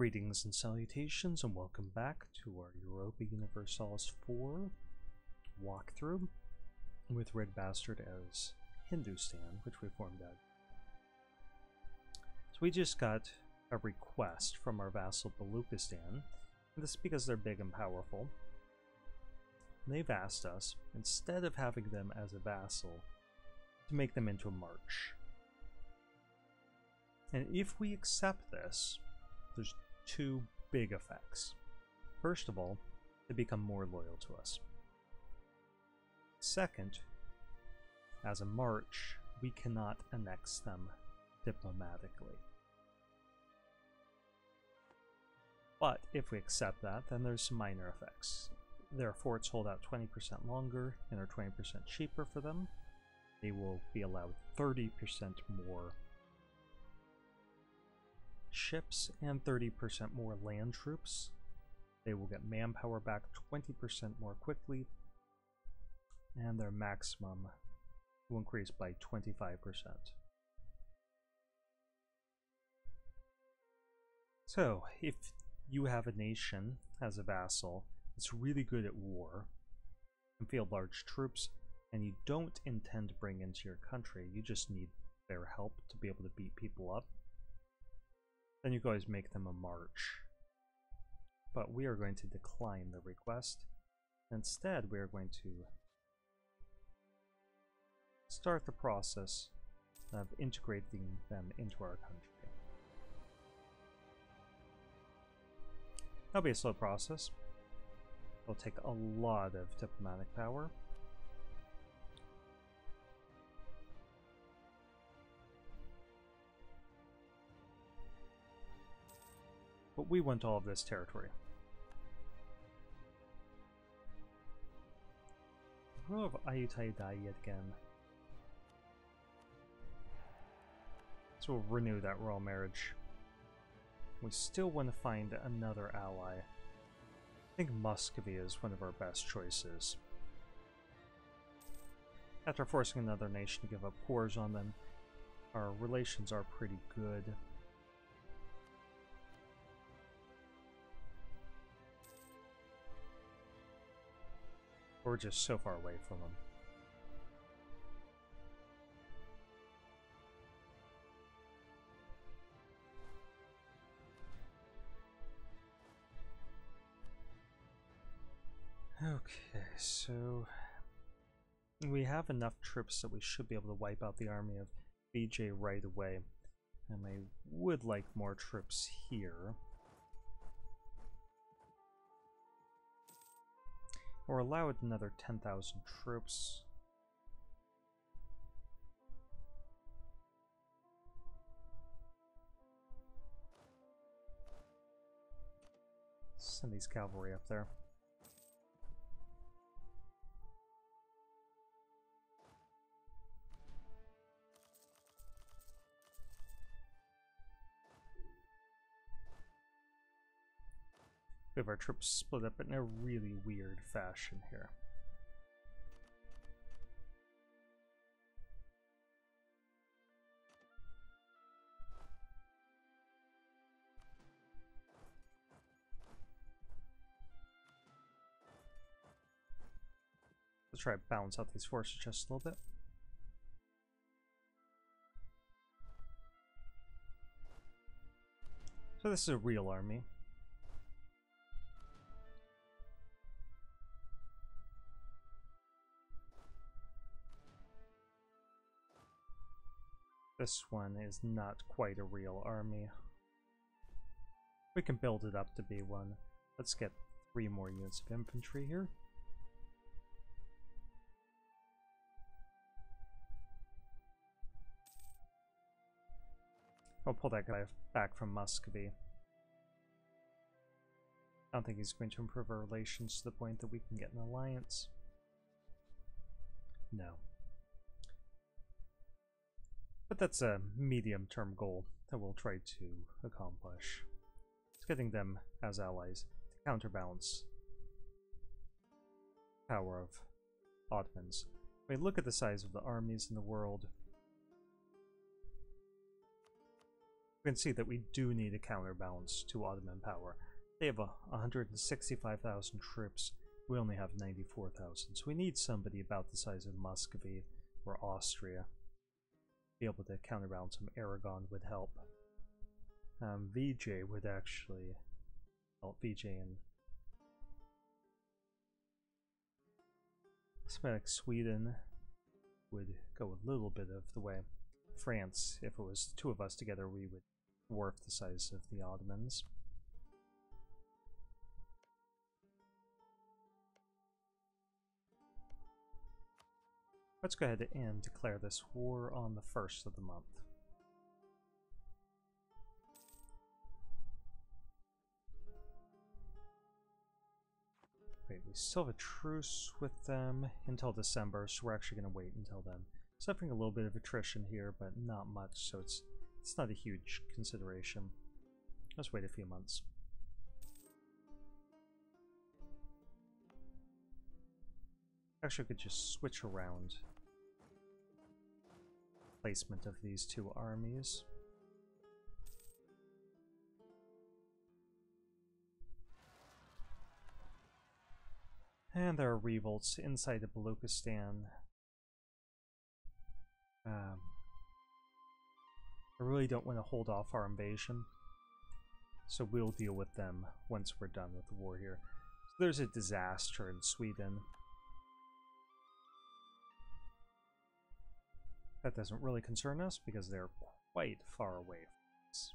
Greetings and salutations, and welcome back to our Europa Universalis 4 walkthrough with RedBstrd as Hindustan, which we formed out. So we just got a request from our vassal Baluchistan, and this is because they're big and powerful. They've asked us, instead of having them as a vassal, to make them into a march. And if we accept this, there's two big effects. First of all, they become more loyal to us. Second, as a march, we cannot annex them diplomatically. But if we accept that, then there's some minor effects. Their forts hold out 20% longer and are 20% cheaper for them. They will be allowed 30% more ships and 30% more land troops. They will get manpower back 20% more quickly, and their maximum will increase by 25%. So, if you have a nation as a vassal that's really good at war, can field large troops, and you don't intend to bring into your country, you just need their help to be able to beat people up, then you can always make them a march. But we are going to decline the request. Instead, we are going to start the process of integrating them into our country. That'll be a slow process. It'll take a lot of diplomatic power. But we want all of this territory. Rule of Ayutthaya yet again. So we'll renew that royal marriage. We still want to find another ally. I think Muscovy is one of our best choices. After forcing another nation to give up cores on them, our relations are pretty good. We're just so far away from them. Okay, so we have enough troops that we should be able to wipe out the army of BJ right away. And I would like more troops here. Or allow it another 10,000 troops. Send these cavalry up there. We have our troops split up in a really weird fashion here. Let's try to balance out these forces just a little bit. So this is a real army. This one is not quite a real army. We can build it up to be one. Let's get 3 more units of infantry here. I'll pull that guy back from Muscovy. I don't think he's going to improve our relations to the point that we can get an alliance. No. But that's a medium-term goal that we'll try to accomplish. It's getting them as allies to counterbalance the power of Ottomans. I mean, look at the size of the armies in the world. We can see that we do need a counterbalance to Ottoman power. They have 165,000 troops. We only have 94,000, so we need somebody about the size of Muscovy or Austria. Be able to counterbalance them. Aragon would help. VJ would actually help. VJ and Semitic Sweden would go a little bit of the way. France, if it was the two of us together, we would dwarf the size of the Ottomans. Let's go ahead and declare this war on the 1st of the month. Wait, we still have a truce with them until December, so we're actually going to wait until then. Suffering a little bit of attrition here, but not much, so it's not a huge consideration. Let's wait a few months. Actually, I could just switch around placement of these two armies. And there are revolts inside of Baluchistan. I really don't want to hold off our invasion, so we'll deal with them once we're done with the war here. So there's a disaster in Sweden. That doesn't really concern us because they're quite far away from us.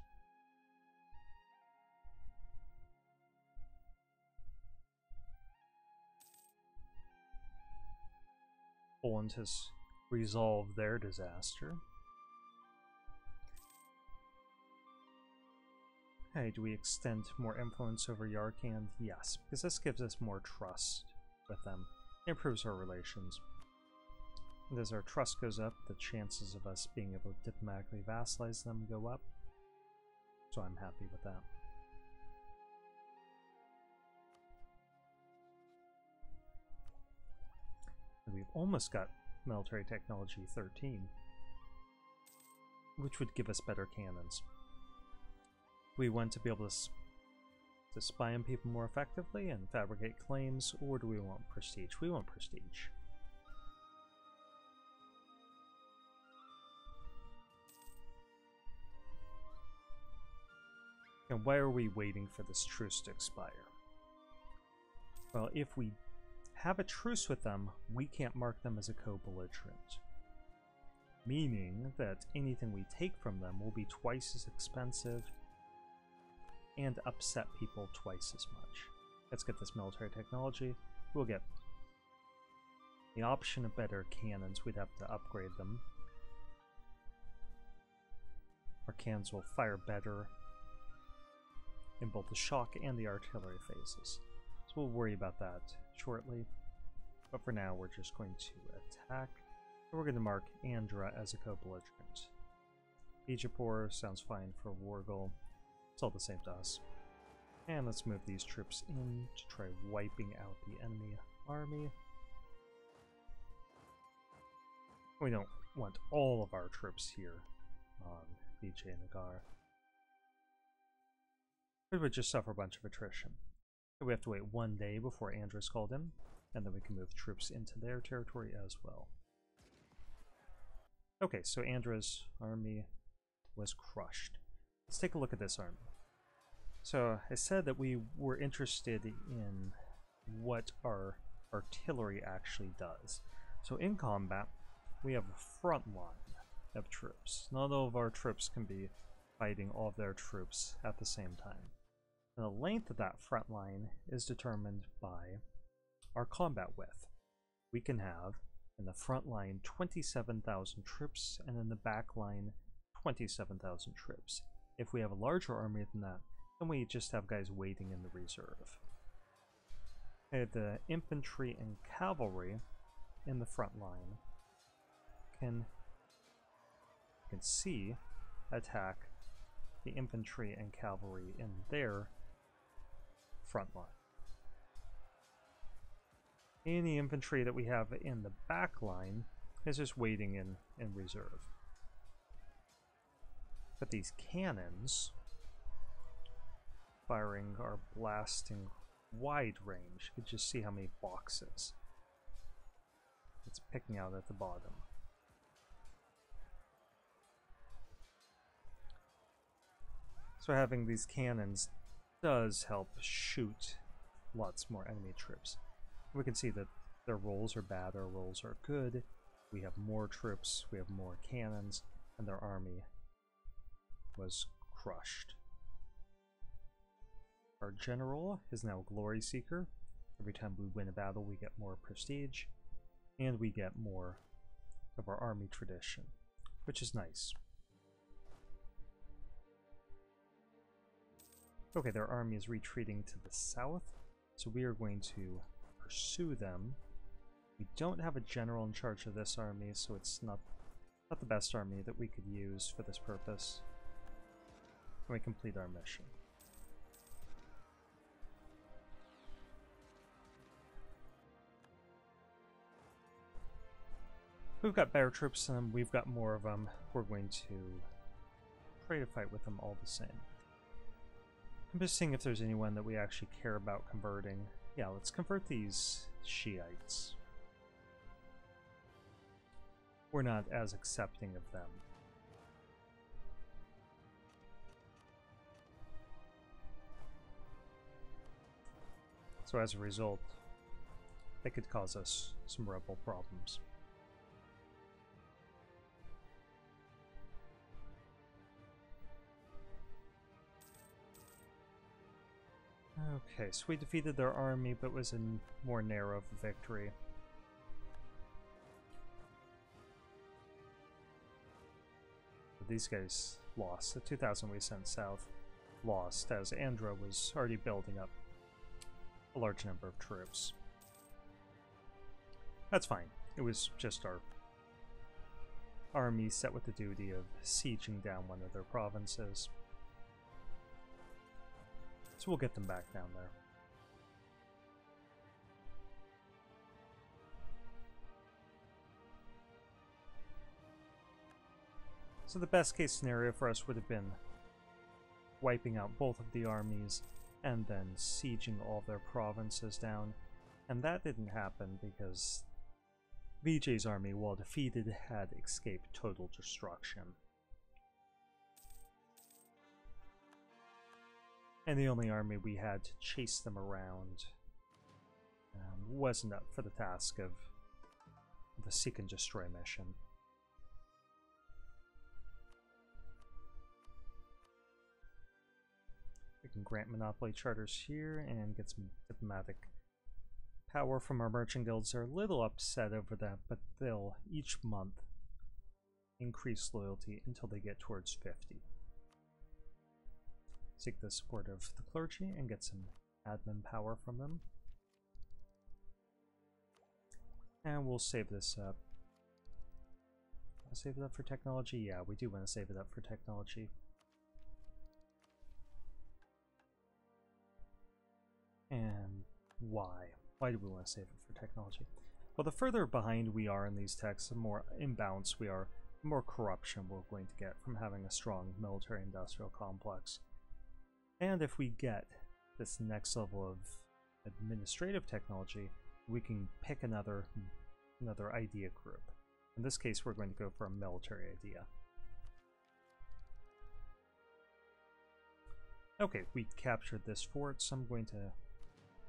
Poland has resolved their disaster. Hey, do we extend more influence over Yarkand? Yes, because this gives us more trust with them. It improves our relations. And as our trust goes up, the chances of us being able to diplomatically vassalize them go up. So I'm happy with that. And we've almost got military technology 13, which would give us better cannons. We want to be able to spy on people more effectively and fabricate claims, or do we want prestige? We want prestige. And why are we waiting for this truce to expire? Well, if we have a truce with them, we can't mark them as a co-belligerent. Meaning that anything we take from them will be twice as expensive and upset people twice as much. Let's get this military technology. We'll get the option of better cannons. We'd have to upgrade them. Our cannons will fire better in both the shock and the artillery phases. So we'll worry about that shortly. But for now, we're just going to attack. And we're going to mark Andhra as a co-belligerent. Bijapur sounds fine for Wargal. It's all the same to us. And let's move these troops in to try wiping out the enemy army. We don't want all of our troops here on Vijayanagar. We would just suffer a bunch of attrition. We have to wait 1 day before Andhra's called in, and then we can move troops into their territory as well. Okay, so Andhra's army was crushed. Let's take a look at this army. So I said that we were interested in what our artillery actually does. So in combat, we have a front line of troops. Not all of our troops can be fighting all of their troops at the same time. And the length of that front line is determined by our combat width. We can have in the front line 27,000 troops and in the back line 27,000 troops. If we have a larger army than that, then we just have guys waiting in the reserve. Okay, the infantry and cavalry in the front line can attack the infantry and cavalry in their front line. Any infantry that we have in the back line is just waiting in reserve. But these cannons firing are blasting wide range. You can just see how many boxes it's picking out at the bottom. So having these cannons does help shoot lots more enemy troops. We can see that their rolls are bad, our rolls are good. We have more troops, we have more cannons, and their army was crushed. Our general is now a glory seeker. Every time we win a battle we get more prestige, and we get more of our army tradition, which is nice. Okay, their army is retreating to the south, so we are going to pursue them. We don't have a general in charge of this army, so it's not the best army that we could use for this purpose. And we complete our mission. We've got better troops than them, we've got more of them. We're going to try to fight with them all the same. I'm just seeing if there's anyone that we actually care about converting. Yeah, let's convert these Shiites. We're not as accepting of them. So as a result, they could cause us some rebel problems. Okay, so we defeated their army, but was a more narrow victory. But these guys lost. The 2,000 we sent south lost, as Andra was already building up a large number of troops. That's fine. It was just our army set with the duty of sieging down one of their provinces. So we'll get them back down there. So the best case scenario for us would have been wiping out both of the armies and then sieging all of their provinces down. And that didn't happen because Vijay's army, while defeated, had escaped total destruction. And the only army we had to chase them around wasn't up for the task of the Seek and Destroy mission. We can grant monopoly charters here and get some diplomatic power from our merchant guilds. They're a little upset over that, but they'll each month increase loyalty until they get towards 50. Seek the support of the clergy and get some admin power from them. And we'll save this up. Save it up for technology? Yeah, we do want to save it up for technology. And why? Why do we want to save it for technology? Well, the further behind we are in these techs, the more imbalanced we are, the more corruption we're going to get from having a strong military-industrial complex. And if we get this next level of administrative technology, we can pick another idea group. In this case, we're going to go for a military idea. Okay, we captured this fort, so I'm going to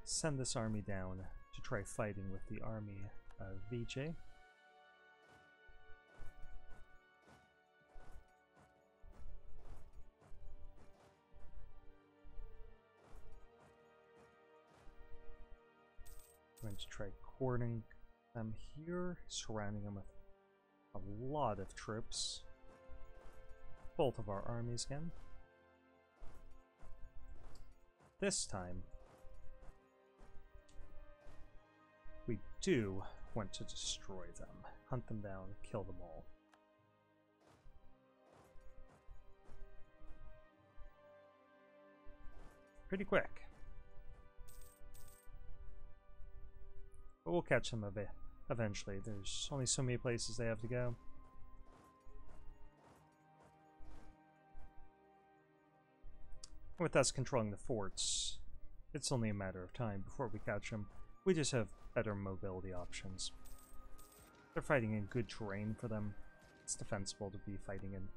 send this army down to try fighting with the army of Vijay. I'm going to try cornering them here, surrounding them with a lot of troops. Both of our armies again. This time, we do want to destroy them, hunt them down, kill them all. Pretty quick. But we'll catch them eventually. There's only so many places they have to go. With us controlling the forts, it's only a matter of time before we catch them. We just have better mobility options. They're fighting in good terrain for them. It's defensible to be fighting in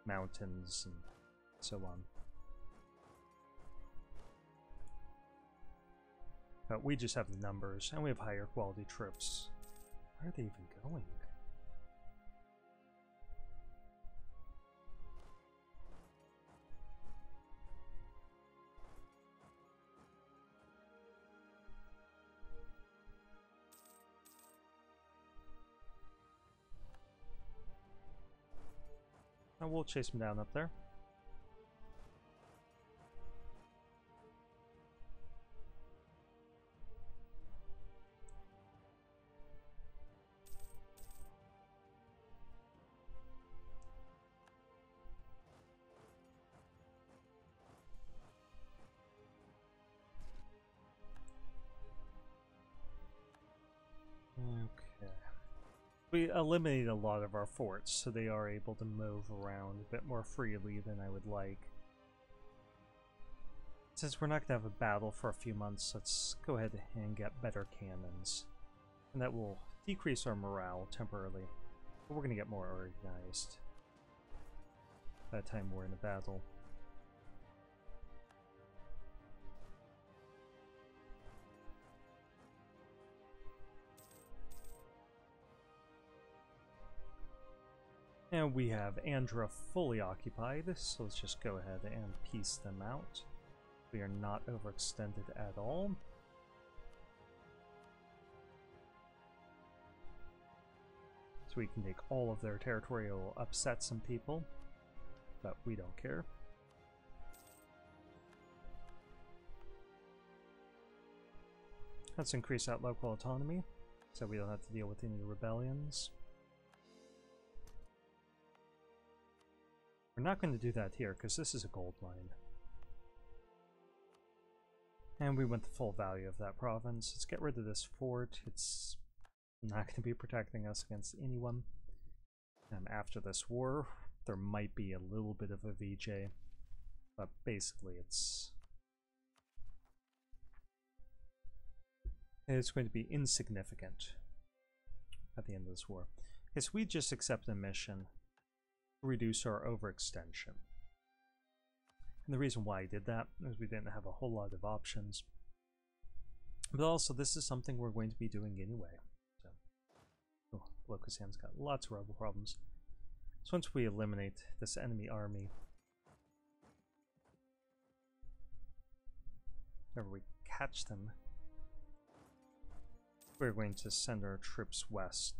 mountains and so on. But we just have the numbers, and we have higher quality troops. Where are they even going? And we'll chase them down up there. Okay. We eliminated a lot of our forts, so they are able to move around a bit more freely than I would like. Since we're not going to have a battle for a few months, let's go ahead and get better cannons. And that will decrease our morale temporarily. But we're going to get more organized by the time we're in a battle. And we have Andhra fully occupied, so let's just go ahead and piece them out. We are not overextended at all. So we can take all of their territory. It will upset some people, but we don't care. Let's increase that local autonomy, so we don't have to deal with any rebellions. We're not going to do that here, because this is a gold mine. And we want the full value of that province. Let's get rid of this fort. It's not going to be protecting us against anyone. And after this war, there might be a little bit of a VJ. But basically it's going to be insignificant at the end of this war. Because we just accept a mission to reduce our overextension. And the reason why I did that is we didn't have a whole lot of options. But also, this is something we're going to be doing anyway. So, oh, Locusan's got lots of rebel problems. So once we eliminate this enemy army, whenever we catch them, we're going to send our troops west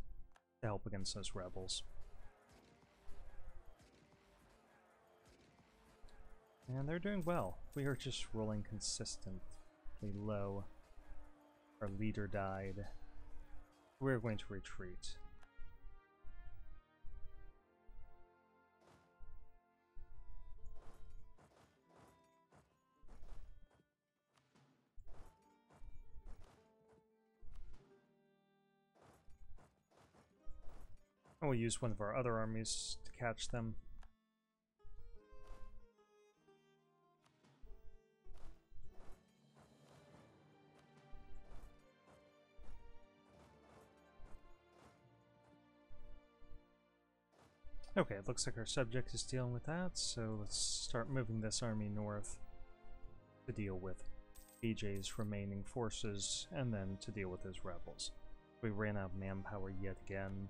to help against those rebels. And they're doing well. We are just rolling consistently low. Our leader died. We're going to retreat. And we'll use one of our other armies to catch them. Okay, it looks like our subject is dealing with that, so let's start moving this army north to deal with BJ's remaining forces, and then to deal with his rebels. We ran out of manpower yet again.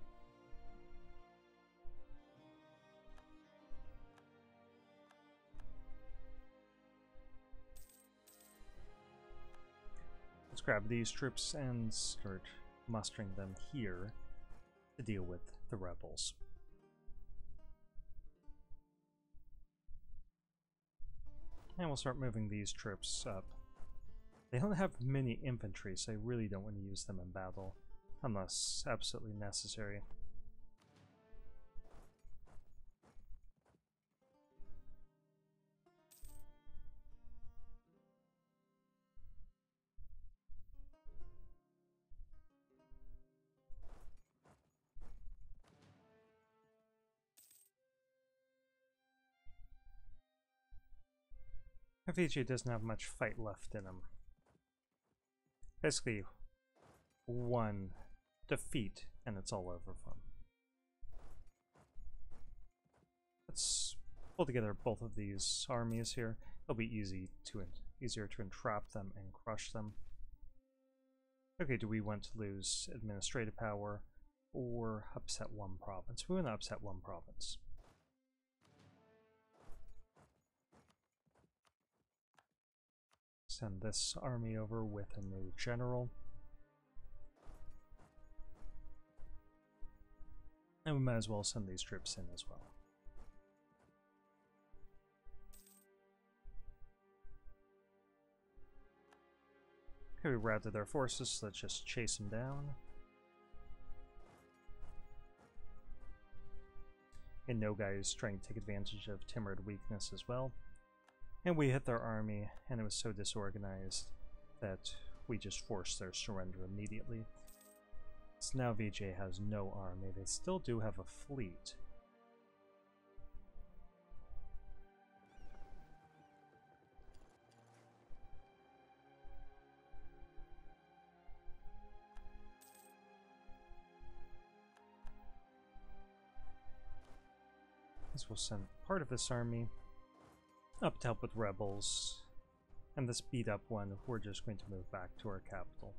Let's grab these troops and start mustering them here to deal with the rebels. And we'll start moving these troops up. They don't have many infantry, so I really don't want to use them in battle, unless absolutely necessary. Fiji doesn't have much fight left in him. Basically, one defeat and it's all over for him. Let's pull together both of these armies here. It'll be easier to entrap them and crush them. Okay, do we want to lose administrative power or upset one province? We want to upset one province. Send this army over with a new general. And we might as well send these troops in as well. Okay, we routed their forces, so let's just chase them down. And no guy is trying to take advantage of Timurrid weakness as well. And we hit their army, and it was so disorganized that we just forced their surrender immediately. So now VJ has no army. They still do have a fleet. So we'll send part of this army up to help with rebels, and this beat up one we're just going to move back to our capital.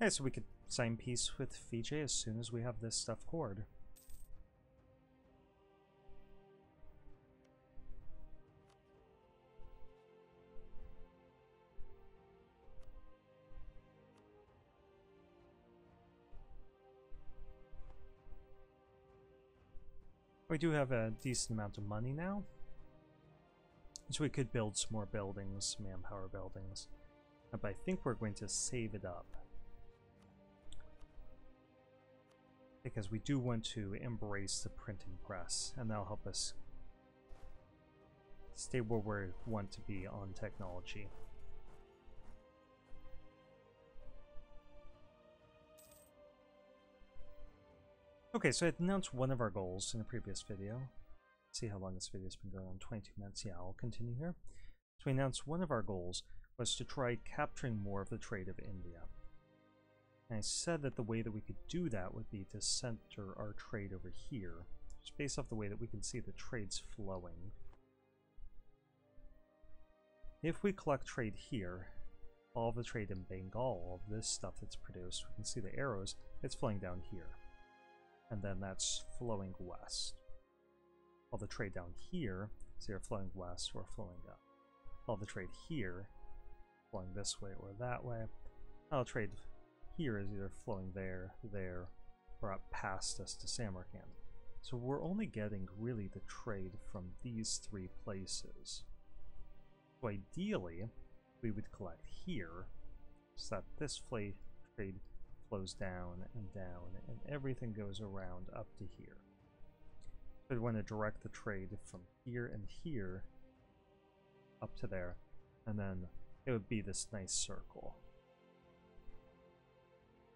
Okay, so we could sign peace with Fiji as soon as we have this stuff cored. We do have a decent amount of money now, so we could build some more buildings, manpower buildings, but I think we're going to save it up, because we do want to embrace the printing press, and that'll help us stay where we want to be on technology. Okay, so I announced one of our goals in a previous video. Let's see how long this video's been going on, 22 minutes. Yeah, I'll continue here. So we announced one of our goals was to try capturing more of the trade of India. And I said that the way that we could do that would be to center our trade over here, just based off the way that we can see the trade's flowing. If we collect trade here, all of the trade in Bengal, all of this stuff that's produced, we can see the arrows, it's flowing down here. And then that's flowing west. All the trade down here is either flowing west or flowing up. All the trade here, flowing this way or that way. All the trade here is either flowing there, there, or up past us to Samarkand. So we're only getting really the trade from these three places. So ideally, we would collect here, so that this trade flows down, and everything goes around up to here. So we want to direct the trade from here and here up to there, and then it would be this nice circle.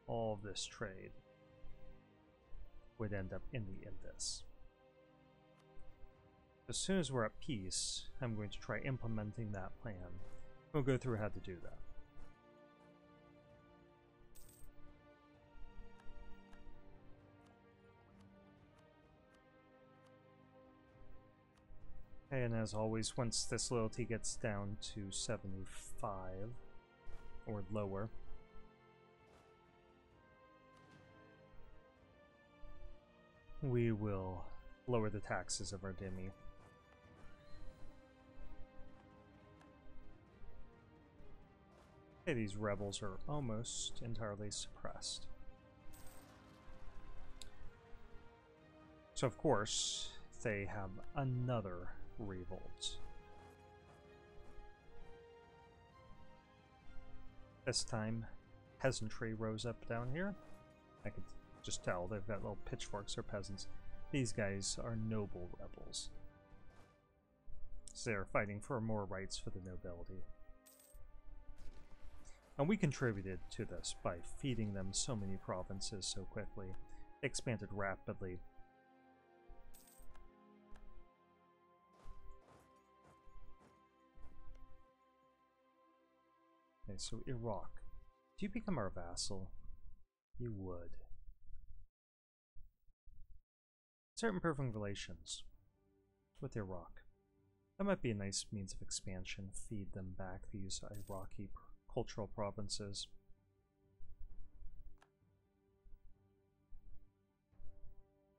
All of this trade would end up in the Indus. As soon as we're at peace, I'm going to try implementing that plan. We'll go through how to do that. And as always, once this loyalty gets down to 75 or lower, we will lower the taxes of our dhimmi. Okay, these rebels are almost entirely suppressed. So of course, they have another revolt. This time, peasantry rose up down here. I could just tell they've got little pitchforks or peasants. These guys are noble rebels. So they're fighting for more rights for the nobility. And we contributed to this by feeding them so many provinces so quickly. They expanded rapidly. Okay, so Iraq. Do you become our vassal? You would. Start improving relations with Iraq. That might be a nice means of expansion. Feed them back these Iraqi cultural provinces.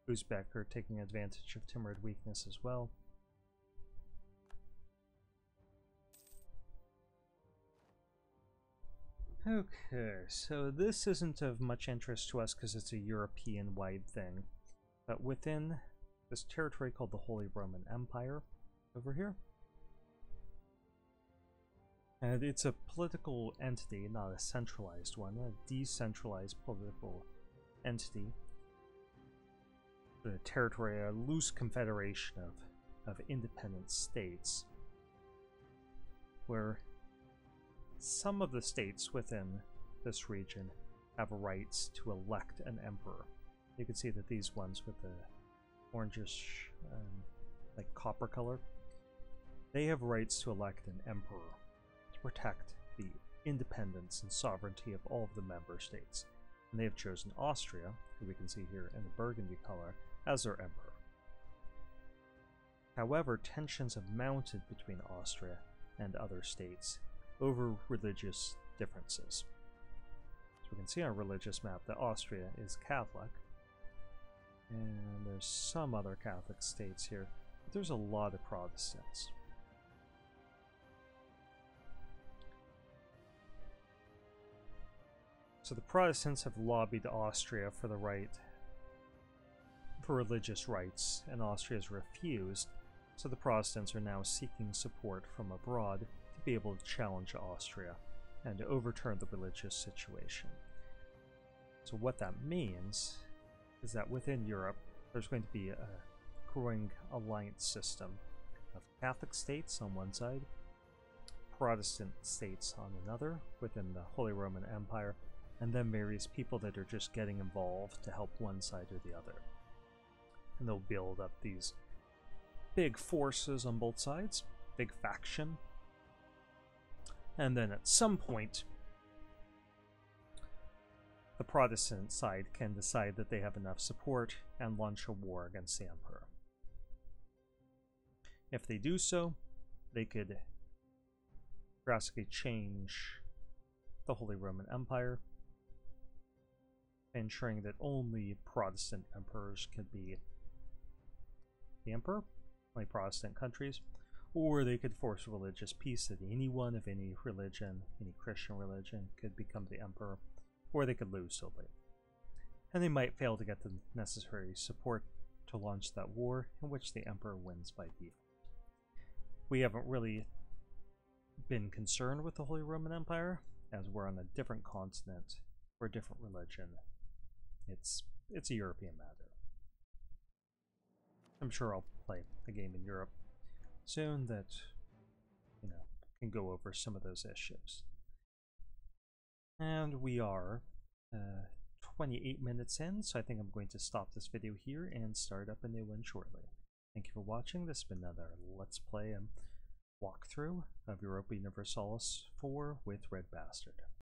Uzbek are taking advantage of Timurid weakness as well. Okay, so this isn't of much interest to us because it's a European-wide thing. But within this territory called the Holy Roman Empire, over here, and it's a political entity, not a centralized one, a decentralized political entity. The territory, a loose confederation of independent states, where some of the states within this region have rights to elect an emperor. You can see that these ones with the orangish, like copper color, they have rights to elect an emperor to protect the independence and sovereignty of all of the member states. And they have chosen Austria, who we can see here in the burgundy color, as their emperor. However, tensions have mounted between Austria and other states over religious differences. So we can see on a religious map that Austria is Catholic, and there's some other Catholic states here, but there's a lot of Protestants. So the Protestants have lobbied Austria for the right for religious rights, and Austria has refused, so the Protestants are now seeking support from abroad to be able to challenge Austria and to overturn the religious situation. So what that means is that within Europe, there's going to be a growing alliance system of Catholic states on one side, Protestant states on another within the Holy Roman Empire, and then various people that are just getting involved to help one side or the other. And they'll build up these big forces on both sides, big faction. And then at some point, the Protestant side can decide that they have enough support and launch a war against the Emperor. If they do so, they could drastically change the Holy Roman Empire, ensuring that only Protestant emperors could be the emperor, only Protestant countries, or they could force religious peace that anyone of any religion, any Christian religion, could become the emperor, or they could lose totally. And they might fail to get the necessary support to launch that war, in which the emperor wins by default. We haven't really been concerned with the Holy Roman Empire, as we're on a different continent for a different religion. It's a European matter. I'm sure I'll play a game in Europe soon that, can go over some of those issues. And we are 28 minutes in, so I think I'm going to stop this video here and start up a new one shortly. Thank you for watching. This has been another Let's Play and walkthrough of Europa Universalis 4 with RedBstrd.